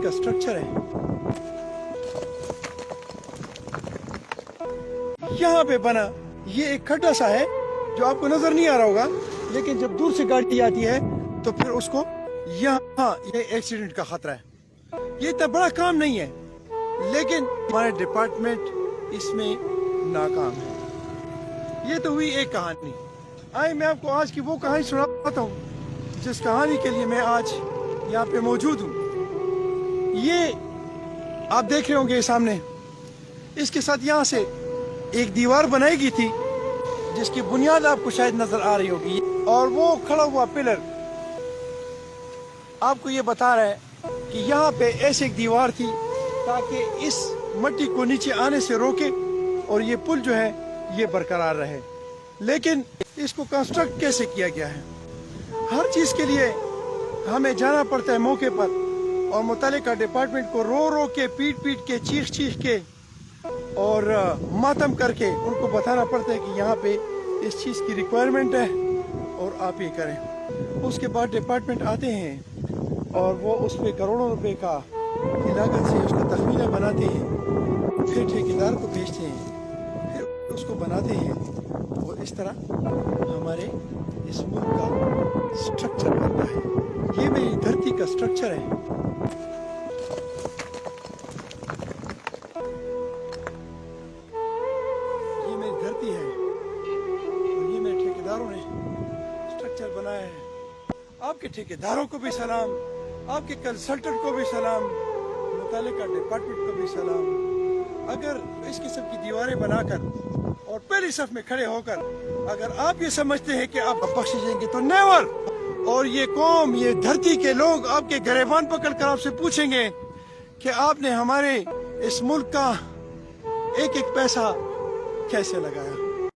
का स्ट्रक्चर है। यहाँ पे बना ये एक खड्डा सा है जो आपको नजर नहीं आ रहा होगा, लेकिन जब दूर से गाड़ी आती है तो फिर उसको यहाँ ये एक्सीडेंट का खतरा है। ये इतना बड़ा काम नहीं है, लेकिन हमारा डिपार्टमेंट इसमें नाकाम है। ये तो हुई एक कहानी। आइए मैं आपको आज की वो कहानी सुनाता हूँ जिस कहानी के लिए मैं आज यहाँ पे मौजूद हूँ। ये आप देख रहे होंगे सामने, इसके साथ यहाँ से एक दीवार बनाई गई थी जिसकी बुनियाद आपको शायद नजर आ रही होगी, और वो खड़ा हुआ पिलर आपको ये बता रहा है कि यहाँ पे ऐसी एक दीवार थी ताकि इस मट्टी को नीचे आने से रोके और ये पुल जो है ये बरकरार रहे। लेकिन इसको कंस्ट्रक्ट कैसे किया गया है, हर चीज के लिए हमें जाना पड़ता है मौके पर, और मुतालिका डिपार्टमेंट को रो रो के, पीट पीट के, चीख चीख के और मातम करके उनको बताना पड़ता है कि यहाँ पे इस चीज की रिक्वायरमेंट है और आप ये करें। उसके बाद डिपार्टमेंट आते हैं और वो उस पे करोड़ों रुपए का लागत से उसका तखमीना बनाते हैं, फिर ठेकेदार को भेजते हैं, फिर उसको बनाते हैं, और इस तरह हमारे इस मुल्क का स्ट्रक्चर बनता है। ये मेरी धरती का स्ट्रक्चर है। ये मेरी धरती है और ये मेरे ठेकेदारों ने स्ट्रक्चर बनाया है। आपके ठेकेदारों को भी सलाम, आपके कंसल्टेंट को भी सलाम, मुतालिका डिपार्टमेंट को भी सलाम। अगर इस किस्म की दीवारें बनाकर और पहली सफ में खड़े होकर अगर आप ये समझते हैं कि आप बख्शेंगे तो नेवर। और ये कौम, ये धरती के लोग आपके गिरेबान पकड़कर आपसे पूछेंगे कि आपने हमारे इस मुल्क का एक एक पैसा कैसे लगाया।